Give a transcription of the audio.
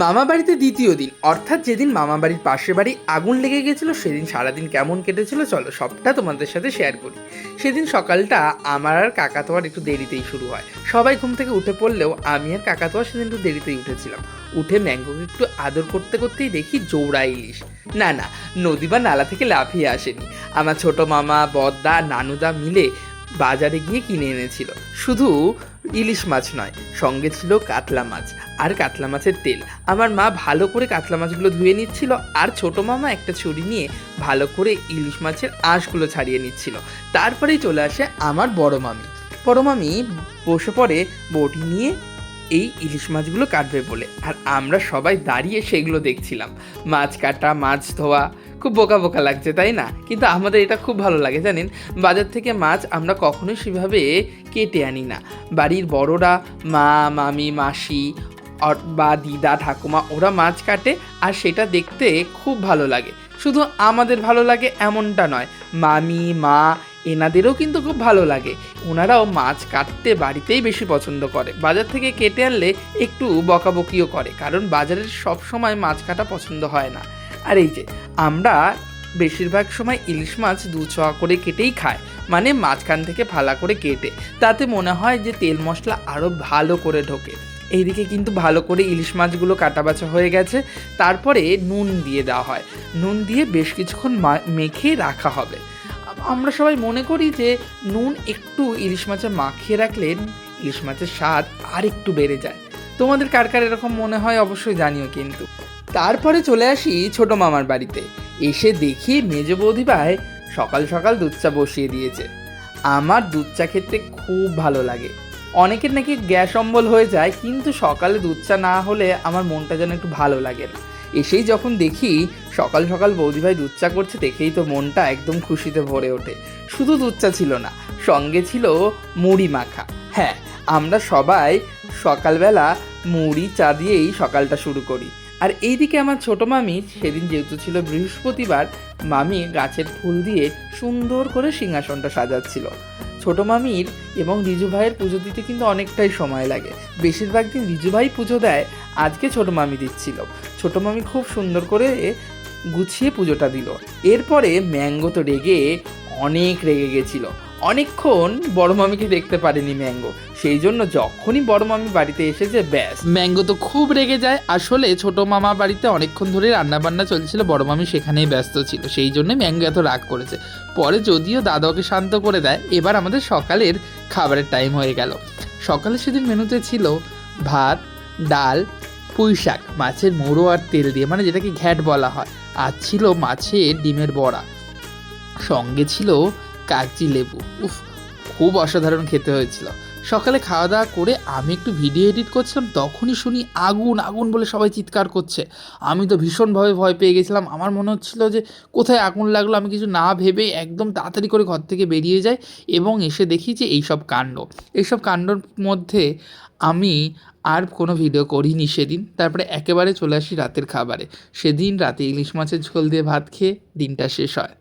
মামাবাড়িতে দ্বিতীয় দিন, অর্থাৎ যেদিন মামাবাড়ির পাশের বাড়ি আগুন লেগে গেছিলো সেদিন সারাদিন কেমন কেটেছিল চলো সবটা তোমাদের সাথে শেয়ার করি। সেদিন সকালটা আমার আর কাকাতোয়ার একটু দেরিতেই শুরু হয়। সবাই ঘুম থেকে উঠে পড়লেও আমি আর কাকাতোয়া সেদিন একটু দেরিতেই উঠেছিলাম। উঠে ম্যাঙ্গোকে একটু আদর করতে করতেই দেখি জোড়া ইলিশ। না না, নদী বা নালা থেকে লাফিয়ে আসেনি, আমার ছোট মামা, বদ্দা, নানুদা মিলে বাজারে গিয়ে কিনে এনেছিল। শুধু ইলিশ মাছ নয়, সঙ্গে ছিল কাতলা মাছ আর কাতলা মাছের তেল। আমার মা ভালো করে কাতলা মাছগুলো ধুয়ে নিচ্ছিল, আর ছোট মামা একটা ছুরি নিয়ে ভালো করে ইলিশ মাছের আঁশগুলো ছাড়িয়ে নিচ্ছিল। তারপরেই চলে আসে আমার বড় মামি। বড় মামি বসে পড়ে বটি নিয়ে এই ইলিশ মাছগুলো কাটবে বলে, আর আমরা সবাই দাঁড়িয়ে সেগুলো দেখছিলাম। মাছ কাটা, মাছ ধোয়া, খুব বোকা বোকা লাগছে তাই না? কিন্তু আমাদের এটা খুব ভালো লাগে জানেন। বাজার থেকে মাছ আমরা কখনোই সেভাবে কেটে আনি না। বাড়ির বড়রা, মা, মামি, মাসি বা দিদা, ঠাকুমা, ওরা মাছ কাটে আর সেটা দেখতে খুব ভালো লাগে। শুধু আমাদের ভালো লাগে এমনটা নয়, মামি, মা এনাদেরও কিন্তু খুব ভালো লাগে। ওনারাও মাছ কাটতে বাড়িতেই বেশি পছন্দ করে, বাজার থেকে কেটে আনলে একটু বকাবকিও করে, কারণ বাজারের সব সময় মাছ কাটা পছন্দ হয় না। আর এই যে আমরা বেশিরভাগ সময় ইলিশ মাছ 2 ছোয়া করে কেটেই খাই, মানে মাঝখান থেকে ফালা করে কেটে, তাতে মনে হয় যে তেল মশলা আরও ভালো করে ঢোকে। এইদিকে কিন্তু ভালো করে ইলিশ মাছগুলো কাটা বাছা হয়ে গেছে। তারপরে নুন দিয়ে দেওয়া হয়, নুন দিয়ে বেশ কিছুক্ষণ মেখে রাখা হবে। আমরা সবাই মনে করি যে নুন একটু ইলিশ মাছে মাখিয়ে রাখলে ইলিশ মাছের স্বাদ আর একটু বেড়ে যায়। তোমাদের কার কার এরকম মনে হয় অবশ্যই জানিও কিন্তু। তারপরে চলে আসি ছোট মামার বাড়িতে। এসে দেখি মেজ বৌদি ভাই সকাল সকাল দুধ চা বসিয়ে দিয়েছে। আমার দুধ চা খেতে খুব ভালো লাগে। অনেকের নাকি গ্যাস অম্বল হয়ে যায়, কিন্তু সকালে দুধ চা না হলে আমার মনটা যেন একটু ভালো লাগে না। এসেই যখন দেখি সকাল সকাল বৌদিভাই দুধ চা করছে, দেখেই তো মনটা একদম খুশিতে ভরে ওঠে। শুধু দুধ চা ছিল না, সঙ্গে ছিল মুড়ি মাখা। হ্যাঁ, আমরা সবাই সকালবেলা মুড়ি চা দিয়েই সকালটা শুরু করি। আর এইদিকে আমার ছোট মামি, সেদিন যেহেতু ছিল বৃহস্পতিবার, মামি গাছের ফুল দিয়ে সুন্দর করে সিংহাসনটা সাজাচ্ছিল। ছোট মামির এবং রিজু ভাইয়ের পুজো দিতে কিন্তু অনেকটাই সময় লাগে। বেশিরভাগ দিন রিজু ভাই পুজো দেয়, আজকে ছোট মামি দিচ্ছিল। ছোট মামি খুব সুন্দর করে গুছিয়ে পুজোটা দিল। এরপরে ম্যাঙ্গো তো অনেক রেগে গেছিল। অনেকক্ষণ বড় মামিকে দেখতে পারেনি ম্যাঙ্গো, সেই জন্য যখনই বড় মামি বাড়িতে এসেছে ব্যাস ম্যাঙ্গো তো খুব রেগে যায়। আসলে ছোট মামা বাড়িতে অনেকক্ষণ ধরে রান্নাবান্না চলছিল, বড় মামি সেখানেই ব্যস্ত ছিল, সেই জন্য ম্যাঙ্গো এত রাগ করেছে। পরে যদিও দাদাকে শান্ত করে দেয়। এবার আমাদের সকালের খাবারের টাইম হয়ে গেল। সকালে সেদিন মেনুতে ছিল ভাত, ডাল, পুঁই শাক, মাছের মুড়ো আর তেল দিয়ে, মানে যেটাকে ঘ্যাট বলা হয়, আর ছিল মাছের ডিমের বড়া, সঙ্গে ছিল কাগজি লেবু। উফ, খুব অসাধারণ খেতে হয়েছিল। সকালে খাওয়া দাওয়া করে আমি একটু ভিডিও এডিট করছিলাম, তখনই শুনি আগুন আগুন বলে সবাই চিৎকার করছে। আমি তো ভীষণভাবে ভয় পেয়ে গেছিলাম। আমার মনে হচ্ছিল যে কোথায় আগুন লাগলো। আমি কিছু না ভেবে একদম তাড়াতাড়ি করে ঘর থেকে বেরিয়ে যাই এবং এসে দেখি যে এইসব কাণ্ডর মধ্যে আমি আর কোনো ভিডিও করিনি সেদিন। তারপরে একেবারে চলে আসি রাতের খাবারে। সেদিন রাতে ইলিশ মাছের ঝোল দিয়ে ভাত খেয়ে দিনটা শেষ হয়।